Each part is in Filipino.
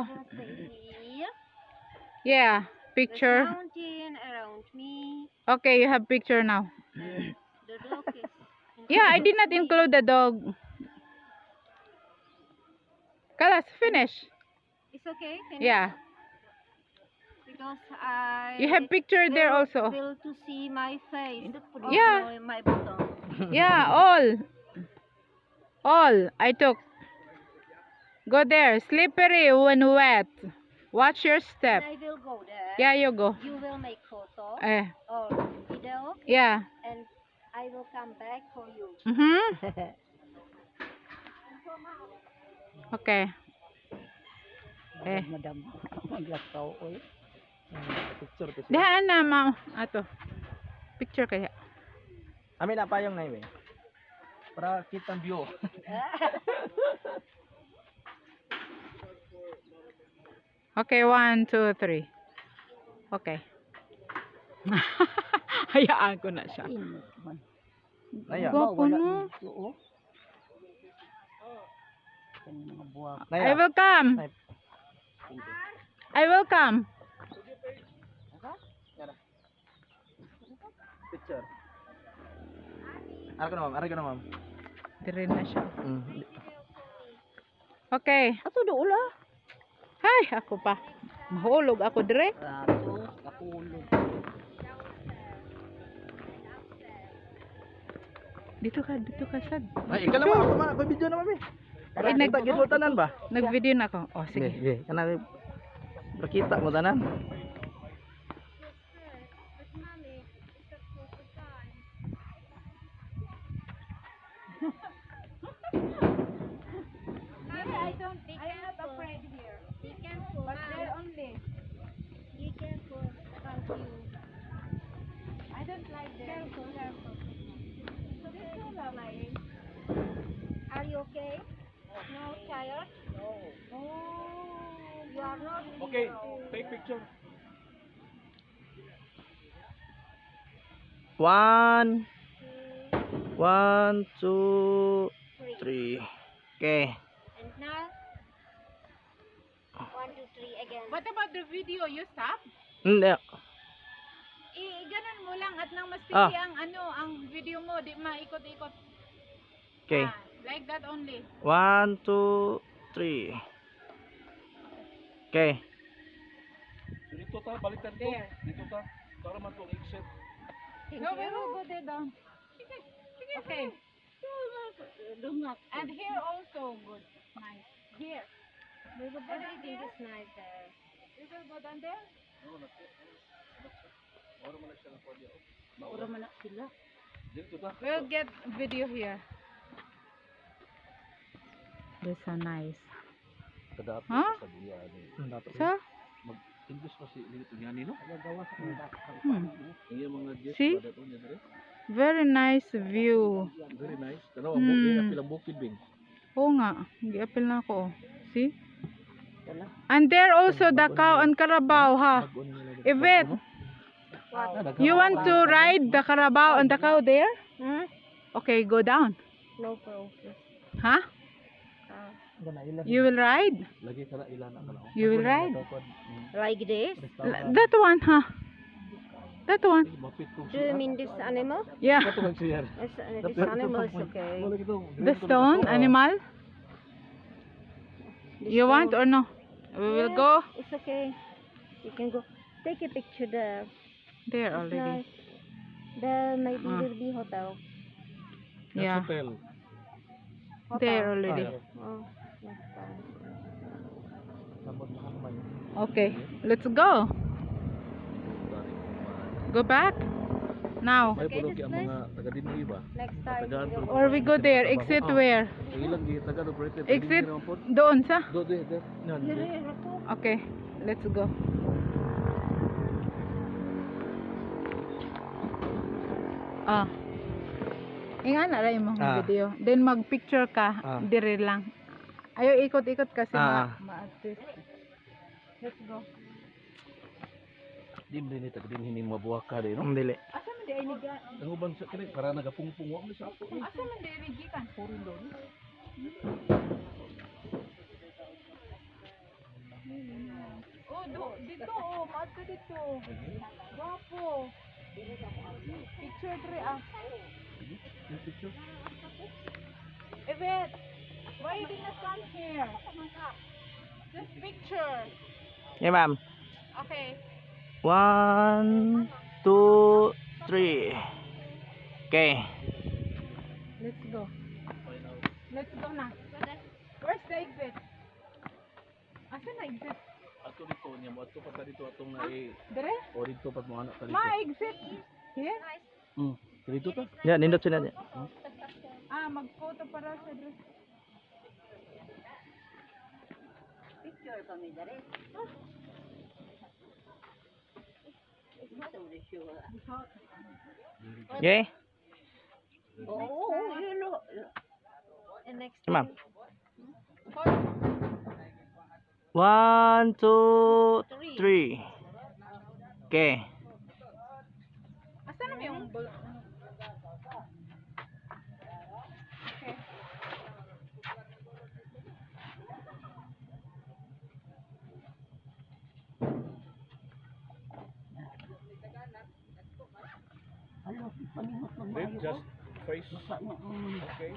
photo. Yeah, picture. There's mountain around me. Okay, you have picture now. The dog is. Yeah, I did not include the dog. Kalas, finish. It's okay. Finish? Yeah. Because I. You have picture there also. Will to see my face. Yeah. My bottom. Yeah, all. All I took. Go there. Slippery when wet. Watch your step. And I will go there. Yeah, you go. You will make photo Eh. or video. Yeah. And I will come back for you. Okay. Eh. Madam, maglakaw oy. Picture kasi. Dahan na, ma'am. Ato. Picture kaya. Amin na payong na yun. Para kitang view. Okay, 1, 2, 3. Okay. Hayaan ko na siya. Naya. Gwapo no. Naya. I will come. I will come. Picture. Ara ka na ma'am. Dire na siya. Okay. Ato do ula. Hay, ako pa. Mahulog ako dire. Ato, kapulog. Dito ka sad. Ay, ikaw naman ako man, ako video naman eh. Para kita mo tanan ba? Nag-video na ako. Oh, sige. Sige, kana pakita mo tanan. I'm not afraid here. Be careful. But there only. Be careful. Thank you. I don't like that. Careful. So this is lying. Are you okay? No tired? No. Oh, you are not. Okay, take picture. 1 1 2 3. Okay. And now, 1, 2, 3 again. What about the video? You stop? Hindi. Ganun mo lang at nang mas Ah. ang ang video mo, di maikot-ikot. Okay. Like that only. 1 2 3. Okay. Dito ta, baliktad to. There. Dito ta. Para man to exit. No, we will go there down. Okay. And here also good. Nice. Here. We will go down Everything there. is nice there. We will go down there. Maura man sila. Dito ta. We'll get video here. This so nice. Kadato Huh? sa duya ni. So, Mag-English pa si dito yan no. Gagawa sa mga Ang iyang mga guest See? ba dato niya dire. very nice view. Very nice. Tanaw mo ni pilang bukid bing. Oo nga. Gi-apil na ako. Oh. See? And there also the cow and Carabao, ha? Yvette, you want to ride the Carabao and the cow there? Okay, go down. No problem. Huh? You will ride? Lagi kana ilan ka na. You will ride? Like this? That one, huh? That one. Mapit ko. Do you mean this animal? Yeah. Kato man siya. This animal is okay. The stone animal. You want or no? We will go It's okay. You can go. Take a picture there. there It's already. nice. There maybe will be hotel. Yeah, Hotel. there already. Oh, that's fine. Okay, let's go. Go back now. Ay Okay, puro this kay ang place? mga taga dinhi ba. Next time. Tagaan we will to. Or we go there. Exit where? Ang ilang gi taga operated. Exit doon sa. Do there. Nan. Here, ako. Okay, let's go. Ah. Ingan na rin mo video. Then mag-picture ka, dire lang. Ayaw ikot-ikot kasi ma-assist. Let's go. Dim din taga dinhi ni mabuak ka di no. Dili. Asa man di ay niga? Ang uban sa kini para nagapungpung wa mo sa ako. Asa man di ay nigikan? Puro doon. Oh, dito oh, maad ka dito. Guwapo. Picture 3 ah. Evet. Why you did not come here? Just picture. Yeah, ma'am. Okay. 1, 2, 3. Okay. Let's go. Let's go na. Where's the exit? Asan na exit? Ato dito niya mo ato pa dito atong na Dire? o dito pa mo anak dito. Ma exit. Here? Dito ta. Yeah, nindot sila niya. Ah, mag-photo para sa dress. Okay. And next Yeah, ma'am. 1, 2, 3. Okay. Asan na yung Okay. Then just face. Okay.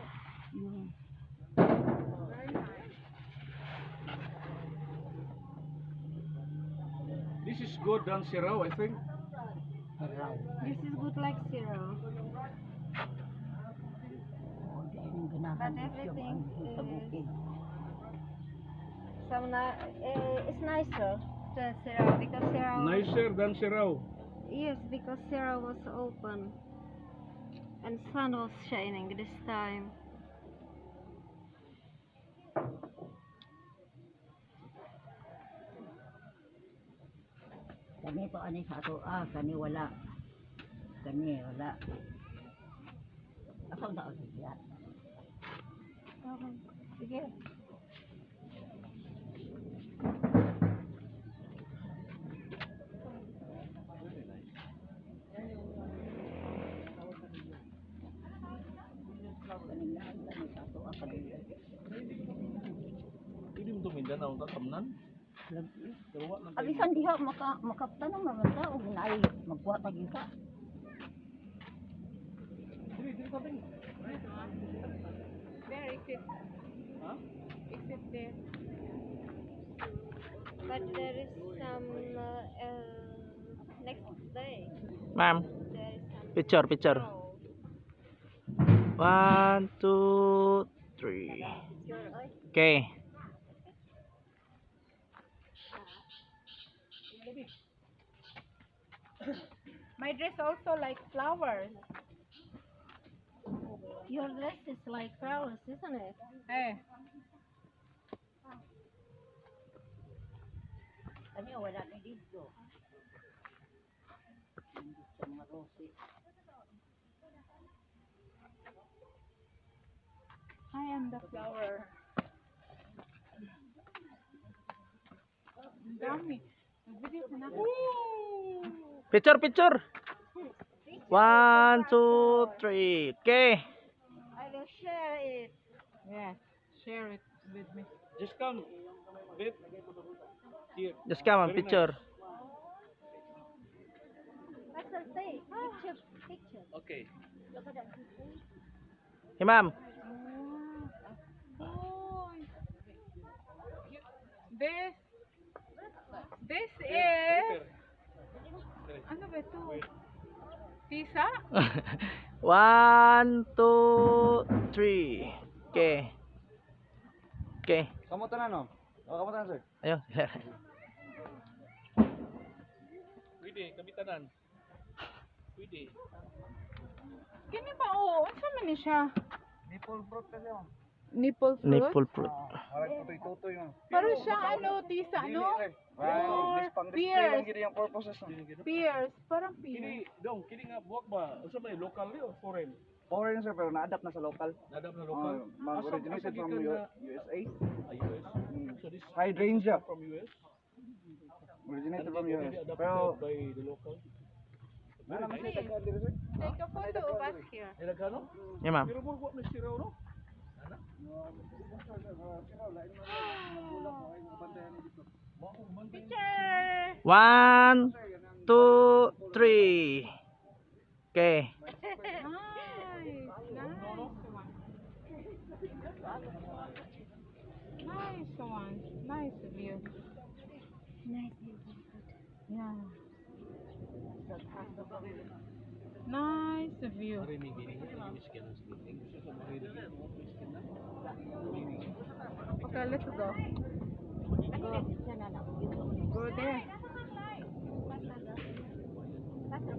This is good than Sirao, I think. This is good like zero. But everything is it's nicer than zero because zero. Nicer than Sirao. Yes, because zero was open and sun was shining this time. Kani pa ani sa ato kani wala. Kani wala. Ako na ako siya. Okay. Sige. Kani sa ato kani. Hindi mo tumindan ang kakamnan. Pero wa lang. Abisan diha makaptan ng mga tao ginay magbuhat pag isa. There, exit. Huh? Exit there. But there is some next day. Ma'am, There is some picture. road. 1, 2, 3. Okay. My dress also like flowers. Your dress is like flowers, isn't it? Eh, Kani wala ni dito. Sa mga roses. I am the flower. Ang dami. Nag-video ka na. Picture. 1, 2, 3. Okay. I will share it. Yes, share it with me. Just come. Wait. Here. Just come on, Very picture. Let's say picture. Okay. Hey, ma'am. Oh, this is ano ba ito? Tisa? 1, 2, 3. Okay. Okay. Kamu tanan no? Oh, kamu tanan sir. Ayo. Pwede, kabitanan. Pwede. Kini ba o? Unsa man ni siya? Nipple fruit kasi ma'am. Nipple fruit? Nipple fruit. Parang tutoy-tutoy mo. Para siya ano, tisa, no? Or pears. Gini yung purposes no. Pears. Parang pears. Kini, dong, kini nga buwak ba? Unsa ba local ni or foreign? Foreign sir, pero na-adapt na sa local. Nadam na local. Originated from USA. US. So this Hydrangea. from US. Originated And from then US. already adapted Pero, by the local. ano naman siya taga dito sir? Take a photo of us here. Ay nagkano? Yeah, ma'am. Pero mo na siraw no? Picture! 1, 2, 3. Okay. Nice, nice one. Nice view. Nice. Yeah. Nice view. Okay, let's go. Go there.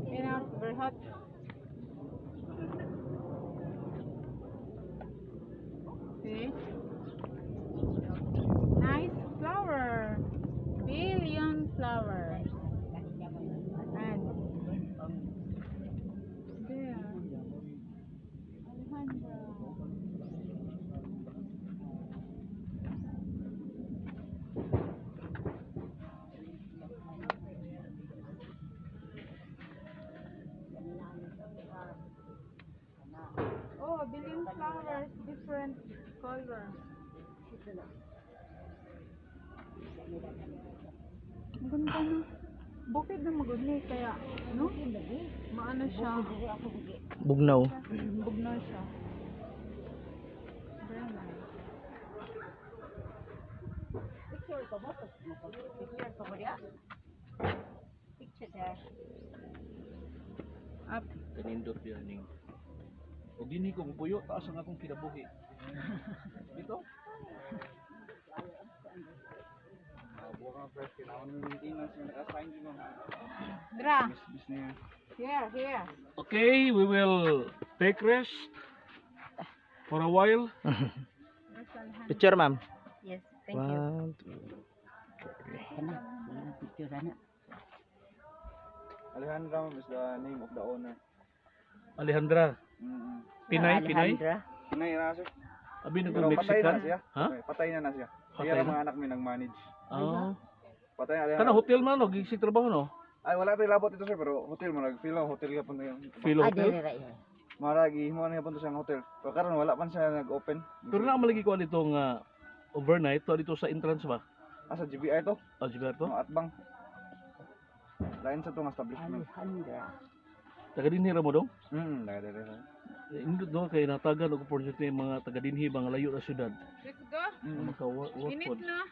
Enough, very hot. See? Nice flower. Billion flowers. And there. Alejandra. Oh, billion flowers, different color. Ang ganda na. Bukid na magudli kaya, no? Maano siya? Bugnaw. Bugnaw siya. Very nice. Picture there. Up. Kanindot yan ning. Og dinhi ko puyo taas ang akong kinabuhi. Dito? Buka fresh kailangan ng maintenance yung assign din mo. Dra. Business niya. Here. Okay, we will take rest for a while. Picture, ma'am. Yes, thank you. 1, 2. Kana, yung picture na. Alejandra is the name of the owner. Alejandra, Mm-hmm. Pinay. Alejandra. Pinay na siya. Abi Pero nag patay na Mexican. siya. Ha? Okay, patay na siya. Patay Kaya na? mga anak mo nag-manage. Oh. Patay na Kana Alejandra. hotel man og gisig trabaho no? Ay, wala tayo labot ito sir, pero hotel mo. Nag-feel ako, hotel ka punta yun. Filo Ah, hotel. dire ra yan. Maragi, mo na punta siyang hotel. Pero karon wala pa siya nag-open. Pero na malagi ko dito nga overnight to dito sa entrance ba? Sa GBI to? Alberto. Atbang. Lain sa itong establishment. Alejandra. Taga dinhi ra mo dong? Dahil. Indot no kay natagan og opportunity mga taga dinhi mga layo na syudad. Let's go. Maka work Init pod. na.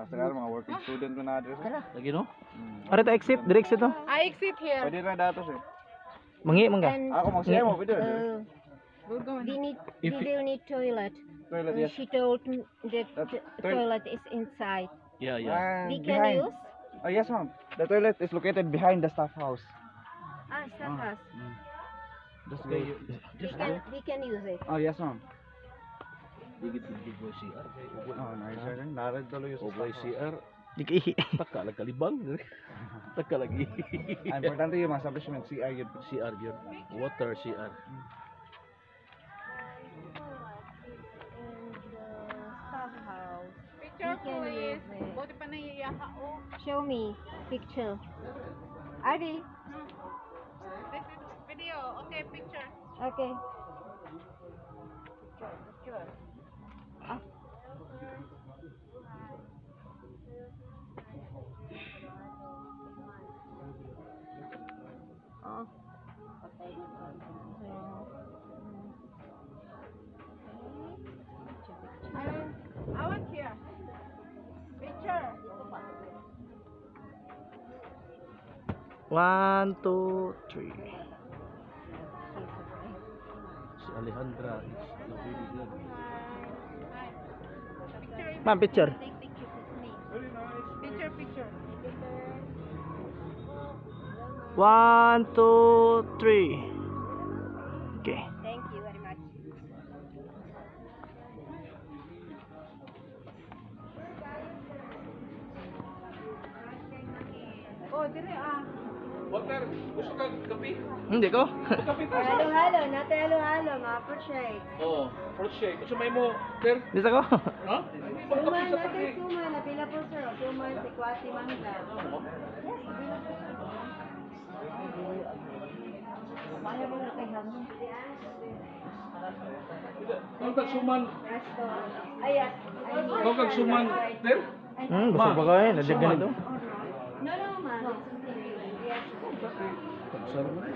Sekarang mga working student ko na address. Lagi no? Are to exit, direct ito. I exit here. Pwede na datos eh. Mangi man ka. And Ako magsiya mo, pwede. We'll go. If we will need toilet. Toilet, yes. She told me that the toilet. toilet is inside. yeah, yeah. We can use? Oh, yes, ma'am. The toilet is located behind the staff house. Staff house. Just Okay, go. just go. We can use it. Oh, yes, ma'am. Digit digit boy CR. Oh, nice. Narad tuloy yung O boy CR. Dikihi. Taka lang kalibang. Taka lagi. Importante yung mga establishment, CI yun. CR yun. Water CR. In the staff house. Picture We can please. use it. Buti pa naiiyak ako. Show me picture. Adi. This is video. Okay, picture. Okay. Oh. I want here. Picture. 1, 2, 3. Si Alejandra is really good. Ma'am, picture. Take picture with me. Picture. 1, 2, 3. Okay. Thank you very much. Oh, dire ah. Water, gusto ka kape? Hindi ko. Kape ta. Halo-halo, not halo-halo, mga fruit shake. Oh, fruit shake. Gusto may mo, Ter? Dito ko. Ha? Suman natin, suman. Napila po sir. Suman, sikwati, mangga. Kau kag suman, Resto. Ayat. kau kag suman, Ter? Gusto pa kayo? Nadyagan ito? No, no, ma'am. Yes. Pagsar mo na.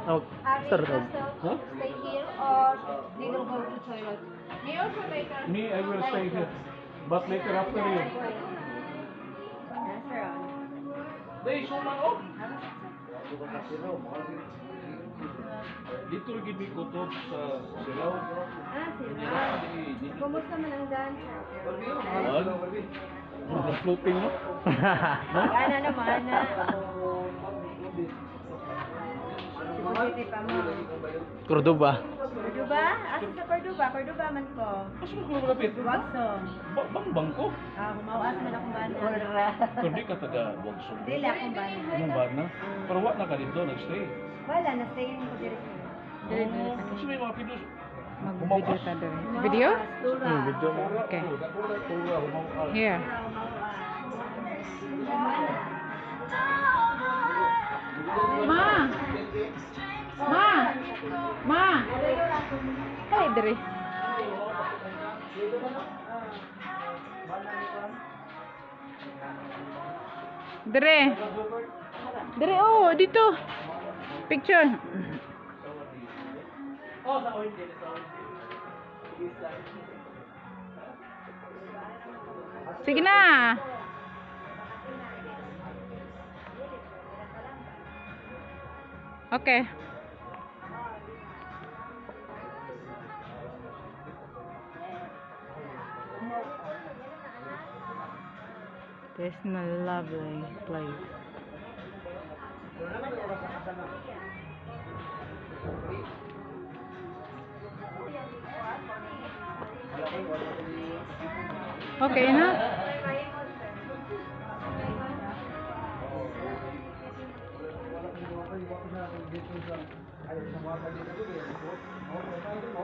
Oh, Are start you ito. also stay here or they will go to toilet? Me also later. Me, I will stay here. But later after you. Day, suman oh. Dito rin gid mi kutob sa Silaw. Ah, sila. Di Kumusta man ang dancer? mga floating no. Gana naman na. Sibugiti pa mo. Cordoba. Cordoba? Asa sa Cordoba? Cordoba man ko. Asa mo ko malapit? Wagsong. Bang ko. Humawas man akong bana. Kundi ka taga Wagsong. Dili akong bana. Anong ba na? Pero wa na ka dito nagstay. Wala, na-stay ko dito. Kasi may mga pinos. Mag-video ta dere. Video? Tura. Video mo. Okay. Tura, humaw. Here. Ma! Ma! Ma! Ay, dere. Dere. Dere, oh, dito. Picture. Sige na. Okay. This is a lovely place. Okay, enough. Ayaw sa mga kanina dito eh.